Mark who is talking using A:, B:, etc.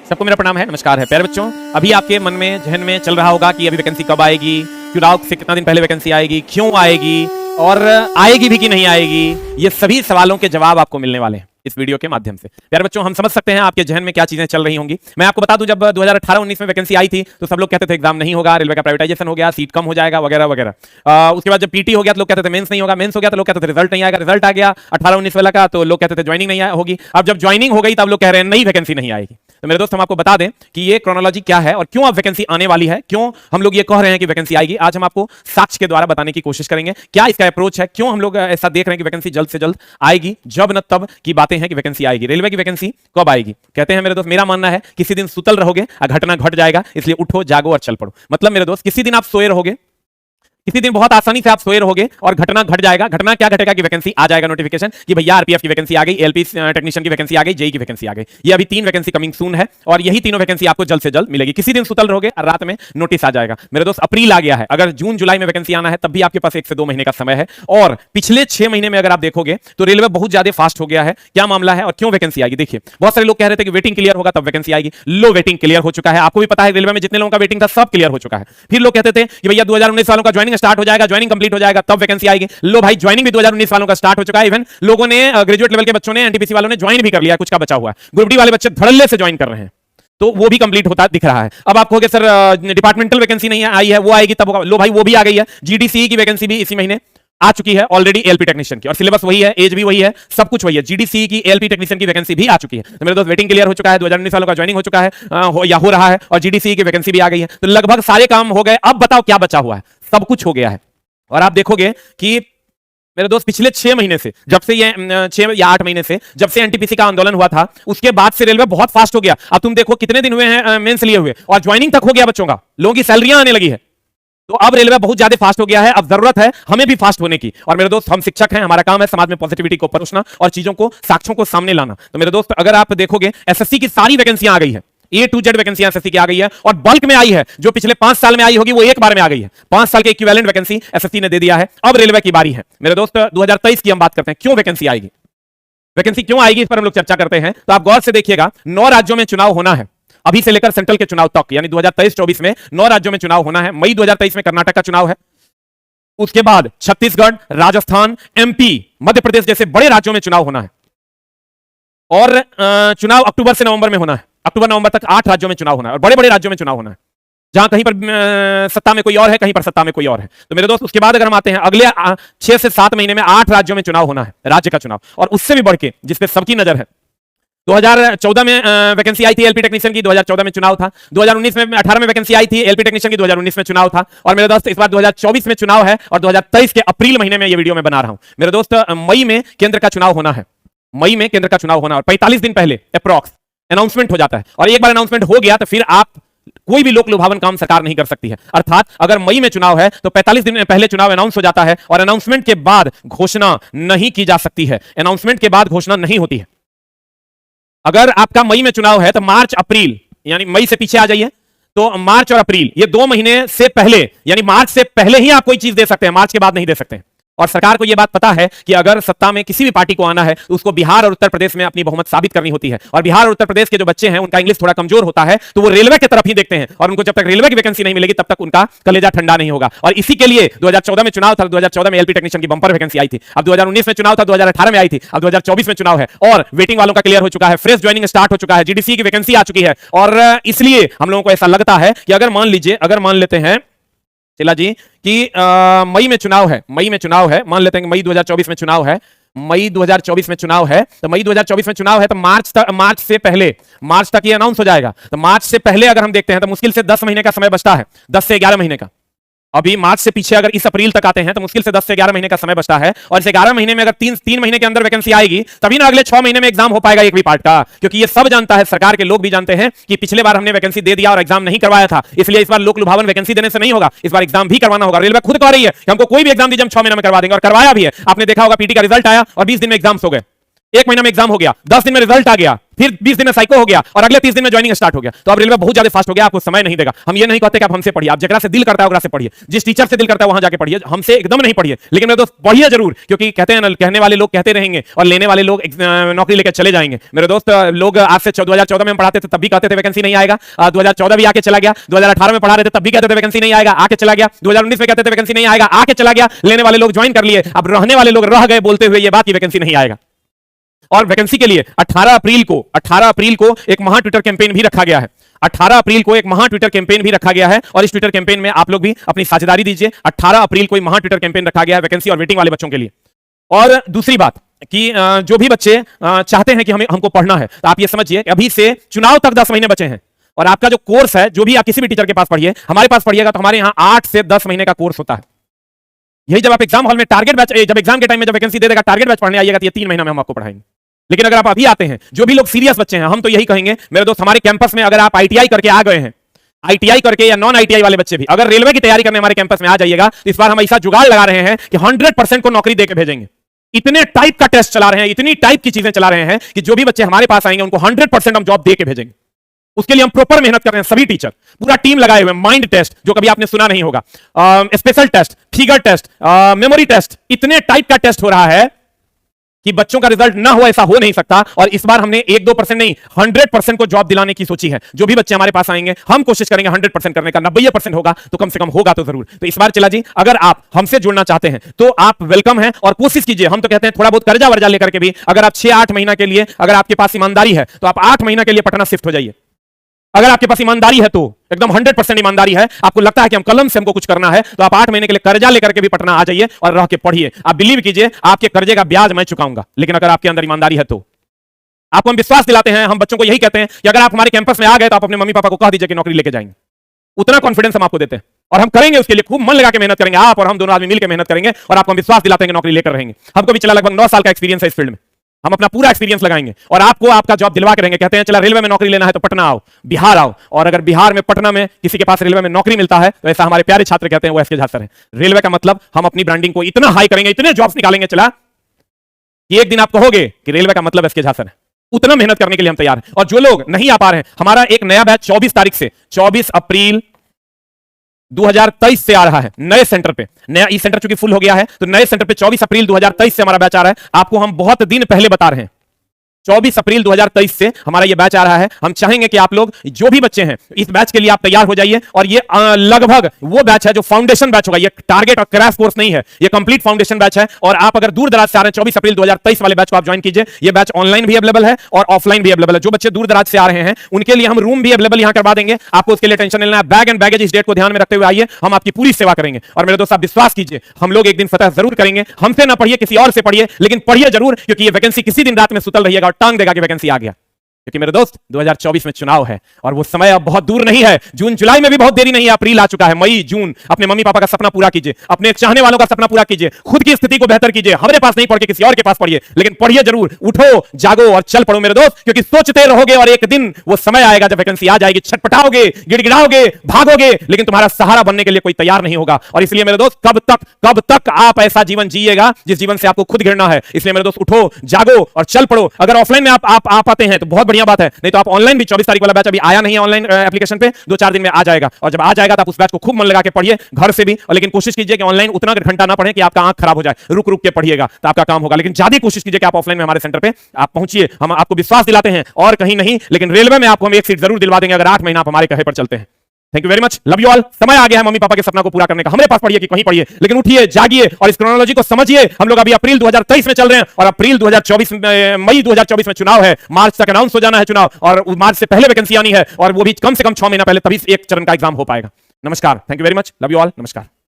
A: सबको मेरा प्रणाम है, नमस्कार है। प्यारे बच्चों, अभी आपके मन में जहन में चल रहा होगा कि अभी वैकेंसी कब आएगी, चुनाव से कितना दिन पहले वैकेंसी आएगी, क्यों आएगी और आएगी भी कि नहीं आएगी। ये सभी सवालों के जवाब आपको मिलने वाले हैं इस वीडियो के माध्यम से। प्यारे बच्चों, हम समझ सकते हैं आपके जहन में क्या चीजें चल रही होंगी। मैं आपको बता दूं, जब 2018-19 में वैकेंसी आई थी तो सब लोग कहते थे एग्जाम नहीं होगा, रेलवे का प्राइवेटाइजेशन हो गया, सीट कम हो जाएगा वगैरह वगैरह। उसके बाद जब पीटी हो गया तो लोग कहते थे मेंस नहीं होगा, मेंस हो गया तो लोग कहते थे रिजल्ट नहीं आएगा, रिजल्ट आ गया 18-19 वाला का तो लोग कहते थे ज्वाइनिंग नहीं होगी। अब जब ज्वाइनिंग हो गई तब लोग कह रहे हैं नई वैकेंसी नहीं आएगी। तो मेरे दोस्त, हम आपको बता दें कि ये क्रोनोलॉजी क्या है और क्यों अब वैकेंसी आने वाली है, क्यों हम लोग ये कह रहे हैं कि वैकेंसी आएगी। आज हम आपको साक्ष्य के द्वारा बताने की कोशिश करेंगे क्या इसका अप्रोच है, क्यों हम लोग ऐसा देख रहे हैं कि वैकेंसी जल्द से जल्द आएगी। जब न तब की बातें हैं कि वैकेंसी आएगी। रेलवे की वैकेंसी कब आएगी? कहते हैं मेरे दोस्त, मेरा मानना है किसी दिन सुतल रहोगे घटना घट जाएगा, इसलिए उठो जागो और चल पड़ो। मतलब मेरे दोस्त, किसी दिन आप सोए रहोगे, किसी दिन बहुत आसानी से आप सोए रहोगे और घटना घट जाएगा। घटना क्या घटेगा कि वैकेंसी आ जाएगा नोटिफिकेशन कि भैया आरपीएफ की वैकेंसी आ गई, एलपी टेक्नीशियन की वैकेंसी आ गई, जेई की वैकेंसी आ गई। ये अभी 3 वैकेंसी कमिंग सून है और यही तीनों वैकेंसी आपको जल्द से जल्द मिलेगी। किसी दिन सुतल रहोगे और रात में नोटिस आ जाएगा। मेरे दोस्त, अप्रैल आ गया है, अगर जून जुलाई में वैकेंसी आना है तब भी आपके पास 1 से 2 महीने का समय है। और पिछले 6 महीने में अगर आप देखोगे तो रेलवे बहुत ज्यादा फास्ट हो गया है। क्या मामला है और क्यों वैकेंसी आएगी? देखिए, बहुत सारे लोग कह रहे थे कि वेटिंग क्लियर होगा तब वैकेंसी आएगी। लो, वेटिंग क्लियर हो चुका है। आपको भी पता है रेलवे में जितने लोगों का वेटिंग था सब क्लियर हो चुका है। फिर लोग कहते थे कि भैया 2019 वालों का ज्वाइनिंग स्टार्ट हो जाएगा, ज्वाइनिंग कंप्लीट हो जाएगा तब वैकेंसी आएगी। लो भाई, ज्वाइनिंग भी 2019 वालों का स्टार्ट हो चुका है। इवन लोगों ने, ग्रेजुएट लेवल के बच्चों ने, एनटीपीसी वालों ने ज्वाइन भी कर लिया, कुछ का बचा हुआ है। ग्रुप डी वाले बच्चे धड़ल्ले से ज्वाइन कर रहे हैं, तो वो भी कंप्लीट होता दिख रहा है। अब आप कहोगे सर डिपार्टमेंटल वैकेंसी नहीं आई है, वो आएगी तब होगा। लो भाई, वो भी आ गई है। जीडीसी की वैकेंसी भी इसी महीने आ चुकी है ऑलरेडी, एलपी टेक्नीशियन की, और सिलेबस वही है, एज भी वही है, सब कुछ वही है। जीडीसी की, एलपी टेक्नीशियन की वैकेंसी भी आ चुकी है। तो मेरे दोस्त, वेटिंग क्लियर हो चुका है, 2019 वालों का ज्वाइनिंग हो चुका है, हो रहा है, और जीडीसी की वैकेंसी भी आ गई है। तो लगभग सारे काम हो गए। अब बताओ क्या बचा हुआ है? सब कुछ हो गया है। और आप देखोगे कि मेरे दोस्त, पिछले 6 महीने से, जब से ये 6 या 8 महीने से, जब से एनटीपीसी का आंदोलन हुआ था, उसके बाद से रेलवे बहुत फास्ट हो गया। अब तुम देखो कितने दिन हुए हैं मेंस लिए हुए और ज्वाइनिंग तक हो गया बच्चों का, लोगों की सैलरियां आने लगी है। तो अब रेलवे बहुत ज्यादा फास्ट हो गया है। अब जरूरत है हमें भी फास्ट होने की। और मेरे दोस्त, हम शिक्षक हैं, हमारा काम है समाज में पॉजिटिविटी को परोसना और चीजों को, साक्ष्यों को सामने लाना। तो मेरे दोस्त, अगर आप देखोगे एसएससी की सारी वैकेंसियां आ गई है, A to Z vacancy SSC की आ गई है और बल्क में आई है। जो पिछले 5 साल में आई होगी वो एक बार में आ गई है। 5 साल के इक्विवेलेंट वैकेंसी एसएससी ने दे दिया है। अब रेलवे की बारी है। मेरे दोस्त, 2023 की हम बात करते हैं, क्यों वैकेंसी आएगी, वैकेंसी क्यों आएगी, इस पर हम लोग चर्चा करते हैं। तो आप गौर से देखिएगा, 9 राज्यों में चुनाव होना है अभी से लेकर सेंट्रल के चुनाव तक, यानी 2023-24 में 9 राज्यों में चुनाव होना है। मई 2023 में कर्नाटक का चुनाव है, उसके बाद छत्तीसगढ़, राजस्थान, एमपी, मध्य प्रदेश जैसे बड़े राज्यों में चुनाव होना है। और चुनाव अक्टूबर से नवंबर में होना है। अक्टूबर नवंबर तक 8 राज्यों में चुनाव होना है और बड़े बड़े राज्यों में चुनाव होना है, जहां कहीं पर सत्ता में कोई और है, कहीं पर सत्ता में कोई और है। तो मेरे दोस्त, उसके बाद अगर हम आते हैं अगले 6 से 7 महीने में 8 राज्यों में चुनाव होना है, राज्य का चुनाव, और उससे भी बढ़ के जिसपे सबकी नजर है। 2014 में वैकेंसी आई थी एलपी टेक्नीशियन की, 2014 में चुनाव था। 2019 में 18 में वैकेंसी आई थी एलपी टेक्नीशियन की, 2019 में चुनाव था। और मेरे दोस्त, इस बार 2024 में चुनाव है और 2023 के अप्रैल महीने में ये वीडियो में बना रहा हूं। मेरे दोस्त, मई में केंद्र का चुनाव होना है, मई में केंद्र का चुनाव होना, और 45 दिन पहले अप्रॉक्स अनाउंसमेंट हो जाता है। और एक बार अनाउंसमेंट हो गया तो फिर आप कोई भी लोक लुभावन काम सरकार नहीं कर सकती है। अर्थात अगर मई में चुनाव है तो 45 दिन पहले चुनाव अनाउंस हो जाता है और अनाउंसमेंट के बाद घोषणा नहीं की जा सकती है। अनाउंसमेंट के बाद घोषणा नहीं होती है। अगर आपका मई में चुनाव है तो मार्च अप्रैल, यानी मई से पीछे आ जाइए, तो मार्च और अप्रैल, ये 2 महीने से पहले, यानी मार्च से पहले ही आप कोई चीज दे सकते हैं, मार्च के बाद नहीं दे सकते हैं। और सरकार को यह बात पता है कि अगर सत्ता में किसी भी पार्टी को आना है तो उसको बिहार और उत्तर प्रदेश में अपनी बहुमत साबित करनी होती है। और बिहार और उत्तर प्रदेश के जो बच्चे हैं उनका इंग्लिश थोड़ा कमजोर होता है, तो वो रेलवे की तरफ ही देखते हैं और उनको जब तक रेलवे की वैकेंसी नहीं मिलेगी तब तक उनका कलेजा ठंडा नहीं होगा। और इसी के लिए 2014 में चुनाव था, 2014 में एलपी टेक्नीशियन की बंपर वैकेंसी आई थी। अब 2019 में चुनाव था, 2018 में आई थी, अब 2024 में चुनाव है और वेटिंग वालों का क्लियर हो चुका है, फ्रेश ज्वाइनिंग स्टार्ट हो चुका है, जीडीसी की वैकेंसी आ चुकी है। और इसलिए हम लोगों को ऐसा लगता है कि अगर मान लीजिए, अगर मान लेते हैं चिल्ला जी कि मई में चुनाव है, मई में चुनाव है, मान लेते हैं कि मई 2024 में चुनाव है, मई 2024 में चुनाव है, तो मई 2024 में चुनाव है तो मार्च से पहले, मार्च तक ये अनाउंस हो जाएगा। तो मार्च से पहले अगर हम देखते हैं तो मुश्किल से 10 महीने का समय बचता है, 10 से 11 महीने का। अभी मार्च से पीछे अगर इस अप्रैल तक आते हैं तो मुश्किल से 10 से 11 महीने का समय बचता है। और इस 11 महीने में अगर 3 महीने के अंदर वैकेंसी आएगी तभी ना अगले 6 महीने में एग्जाम हो पाएगा एक भी पार्ट का। क्योंकि ये सब जानता है, सरकार के लोग भी जानते हैं कि पिछले बार हमने वैकेंसी दे दिया और एग्जाम नहीं करवाया था, इसलिए इस बार लोक लुभावन वैकेंसी देने से नहीं होगा, इस बार एग्जाम भी करवाना होगा। रेलवे खुद कह रही है कि हमको कोई भी एग्जाम दीजिए, हम 6 महीने में करवा देंगे, और करवाया भी है। आपने देखा होगा पीटी का रिजल्ट आया और 20 दिन में एग्जाम्स हो गए। एक महीना में एग्जाम हो गया, 10 दिन में रिजल्ट आ गया, फिर 20 दिन में साइको हो गया और अगले 30 दिन में ज्वाइनिंग स्टार्ट हो गया। तो अब रेलवे बहुत ज्यादा फास्ट हो गया, आपको समय नहीं देगा। हम ये नहीं कहते कि आप हमसे पढ़िए, आप जगह से दिल करता है वगैरह से पढ़िए, जिस टीचर से दिल करता है वहां जाके पढ़िए, हमसे एकदम नहीं पढ़िए। लेकिन मेरे दोस्त पढ़िए जरूर, क्योंकि कहते हैं कहने वाले लोग कहते रहेंगे और लेने वाले लोग नौकरी लेकर चले जाएंगे। मेरे दोस्त लोग आज से 2014 में पढ़ाते थे तब भी कहते थे वैकेंसी नहीं आएगा, 2014 भी आके चला गया, 2018 में पढ़ा रहे थे तब भी कहते थे वैकेंसी नहीं आएगा, आके चला गया, 2019 में कहते थे वैकेंसी नहीं आएगा, आके चला गया। लेने वाले लोग ज्वाइन कर लिए, अब रहने वाले लोग रह गए बोलते हुए ये बात की वैकेंसी नहीं आएगा। और वैकेंसी के लिए 18 अप्रैल को एक महा ट्विटर कैंपेन भी रखा गया है। 18 अप्रैल को एक महा ट्विटर कैंपेन भी रखा गया है और इस ट्विटर कैंपेन में आप लोग भी अपनी साझेदारी दीजिए। 18 अप्रैल को महा ट्विटर कैंपेन रखा गया है वैकेंसी और वेटिंग वाले बच्चों के लिए। और दूसरी बात कि जो भी बच्चे चाहते हैं कि हमको पढ़ना है, तो आप ये समझिए अभी से चुनाव तक 10 महीने बचे हैं और आपका जो कोर्स है, जो भी आप किसी भी टीचर के पास पढ़िए, हमारे पास पढ़िएगा तो हमारे यहाँ 8 से 10 महीने का कोर्स होता है। यही जब आप एग्जाम हॉल में टारगेट बैच, जब एग्जाम के टाइम में जब वैकेंसी दे देगा टारगेट बैच पढ़ने आइएगा तो ये 3 महीना में हम आपको पढ़ाएंगे। लेकिन अगर आप अभी आते हैं, जो भी लोग सीरियस बच्चे हैं, हम तो यही कहेंगे मेरे दोस्त, हमारे कैंपस में अगर आप आईटीआई करके आ गए हैं, आईटीआई करके या नॉन आईटीआई वाले बच्चे भी अगर रेलवे की तैयारी करने हमारे कैंपस में आ जाइएगा, तो इस बार हम ऐसा जुगाड़ लगा रहे हैं कि 100% को नौकरी देकर भेजेंगे। इतने टाइप का टेस्ट चला रहे हैं, इतनी टाइप की चीजें चला रहे हैं कि जो भी बच्चे हमारे पास आएंगे उनको 100% हम जॉब देके भेजेंगे। उसके लिए हम प्रॉपर मेहनत कर रहे हैं, सभी टीचर पूरा टीम लगाए हुए। माइंड टेस्ट जो कभी आपने सुना नहीं होगा, special test, figure test, memory test, इतने टाइप का टेस्ट हो रहा है कि बच्चों का रिजल्ट ना हो ऐसा हो नहीं सकता। और इस बार हमने 1-2% नहीं 100% को जॉब दिलाने की सोची है। जो भी बच्चे हमारे पास आएंगे हम कोशिश करेंगे 100% करने का, 90% होगा तो कम से कम होगा तो जरूर। तो इस बार चला जी, अगर आप हमसे जुड़ना चाहते हैं तो आप वेलकम हैं और कोशिश कीजिए। हम तो कहते हैं थोड़ा बहुत कर्जा वर्जा लेकर के भी अगर आप 6-8 महीना के लिए, अगर आपके पास ईमानदारी है तो आप 8 महीना के लिए पटना शिफ्ट हो जाइए। अगर आपके पास ईमानदारी है तो एकदम 100% ईमानदारी है, आपको लगता है कि हम कलम से हमको कुछ करना है, तो आप 8 महीने के लिए कर्जा लेकर के भी पटना आ जाइए और रह के पढ़िए। आप बिलीव कीजिए, आपके कर्जे का ब्याज मैं चुकाऊंगा। लेकिन अगर आपके अंदर ईमानदारी है तो आपको हम विश्वास दिलाते हैं, हम बच्चों को यही कहते हैं कि अगर आप हमारे कैंपस में आ गए तो आप अपने मम्मी पापा को कह दीजिए कि नौकरी लेके जाएंगे। उतना कॉन्फिडेंस हम आपको देते हैं और हम करेंगे उसके लिए, खूब मन लगा के मेहनत करेंगे। आप और हम दोनों आदमी मिलकर मेहनत करेंगे और आपको हम विश्वास दिलाते हैं नौकरी लेकर रहेंगे। हमको भी चला लगभग 9 साल का एक्सपीरियंस है इस फील्ड में, हम अपना पूरा एक्सपीरियंस लगाएंगे और आपको आपका जॉब दिलवा के रहेंगे। कहते हैं चला रेलवे में नौकरी लेना है तो पटना आओ, बिहार आओ। और अगर बिहार में, पटना में किसी के पास रेलवे में नौकरी मिलता है तो ऐसा हमारे प्यारे छात्र कहते हैं, वो एसके झा सर हैं। रेलवे का मतलब हम अपनी ब्रांडिंग को इतना हाई करेंगे, इतने जॉब्स निकालेंगे चला कि एक दिन आप कहोगे कि रेलवे का मतलब एसके झा सर है। उतना मेहनत करने के लिए हम तैयार हैं। और जो लोग नहीं आ पा रहे हैं, हमारा एक नया बैच 24 तारीख से 24 अप्रैल 2023 से आ रहा है नए सेंटर पे। नया ई सेंटर चूंकि फुल हो गया है तो नए सेंटर पे 24 अप्रैल 2023 से हमारा बैच आ रहा है। आपको हम बहुत दिन पहले बता रहे हैं, 24 अप्रैल 2023 से हमारा ये बैच आ रहा है। हम चाहेंगे कि आप लोग जो भी बच्चे हैं इस बैच के लिए आप तैयार हो जाइए। और ये लगभग वो बैच है जो फाउंडेशन बैच होगा, ये टारगेट और क्रैश कोर्स नहीं है, ये कंप्लीट फाउंडेशन बैच है। और आप अगर दूर दराज से आ रहे हैं 24 अप्रैल 2023 वाले बैच को आप ज्वाइन कीजिए। ये बैच ऑनलाइन भी अवेलेबल है और ऑफलाइन भी अवेलेबल है। जो बच्चे दूर दराज से आ रहे हैं उनके लिए हम रूम भी अवेलेबल यहां करवा देंगे, आपको उसके लिए टेंशन नहीं लेना है। बैग एंड बैगेज इस डेट को ध्यान में रखते हुए आइए, हम आपकी पूरी सेवा करेंगे। और मेरे दोस्त आप विश्वास कीजिए, हम लोग एक दिन फतह जरूर करेंगे। हमसे ना पढ़िए, किसी और से पढ़िए, लेकिन पढ़िए जरूर, क्योंकि ये वैकेंसी किसी दिन रात में सुतल रहिएगा और टांग देगा कि वैकेंसी आ गया। क्योंकि मेरे दोस्त 2024 में चुनाव है और वो समय अब बहुत दूर नहीं है। जून जुलाई में भी बहुत देरी नहीं है, अप्रैल आ चुका है, मई जून। अपने मम्मी पापा का सपना पूरा कीजिए, अपने चाहने वालों का सपना पूरा कीजिए, खुद की स्थिति को बेहतर कीजिए। हमारे पास नहीं पढ़ के किसी और के पास पढ़िए, लेकिन पढ़िए जरूर। उठो, जागो और चल पड़ो मेरे दोस्त, क्योंकि सोचते रहोगे और एक दिन वो समय आएगा जब वैकेंसी आ जाएगी, छटपटाओगे, गिड़गिड़ाओगे, भागोगे, लेकिन तुम्हारा सहारा बनने के लिए कोई तैयार नहीं होगा। और इसलिए मेरे दोस्त कब तक आप ऐसा जीवन जिएगा जिस जीवन से आपको खुद घिरना है। इसलिए मेरे दोस्त उठो, जागो और चल पड़ो। अगर ऑफलाइन में आप आते हैं तो बहुत बढ़िया बात है, नहीं तो आप ऑनलाइन भी 24 तारीख वाला बैच अभी आया नहीं है ऑनलाइन एप्लीकेशन पे, 2-4 दिन में आ जाएगा। और जब आ जाएगा तो आप उस बैच को खूब मन लगा के पढ़िए घर से भी। और लेकिन कोशिश कीजिए कि ऑनलाइन उतना घंटा ना पढ़ें कि आपका आंख खराब हो जाए। रुक रुक के पढ़िएगा तो आपका काम होगा, लेकिन ज्यादा कोशिश कीजिए कि आप ऑफलाइन में हमारे सेंटर पे आप पहुंचिए। हम आपको विश्वास दिलाते हैं और कहीं नहीं, लेकिन रेलवे में आपको हम एक सीट जरूर दिलवा देंगे अगर 8 महीना आप हमारे कहे पर चलते हैं। Thank you very much, love you all. समय आ गया है मम्मी पापा के सपना को पूरा करने का। हमारे पास पढ़िए कि कहीं पढ़िए, लेकिन उठिए, जागिए और इस क्रोनोलॉजी को समझिए। हम लोग अभी अप्रैल 2023 में चल रहे हैं और अप्रैल 2024 मई 2024 में चुनाव है। मार्च तक अनाउंस हो जाना है चुनाव और मार्च से पहले वैकेंसी आनी है और वो भी कम से कम 6 महीना पहले, तभी एक चरण का एग्जाम हो पाएगा। नमस्कार, thank you very much, love you all, नमस्कार।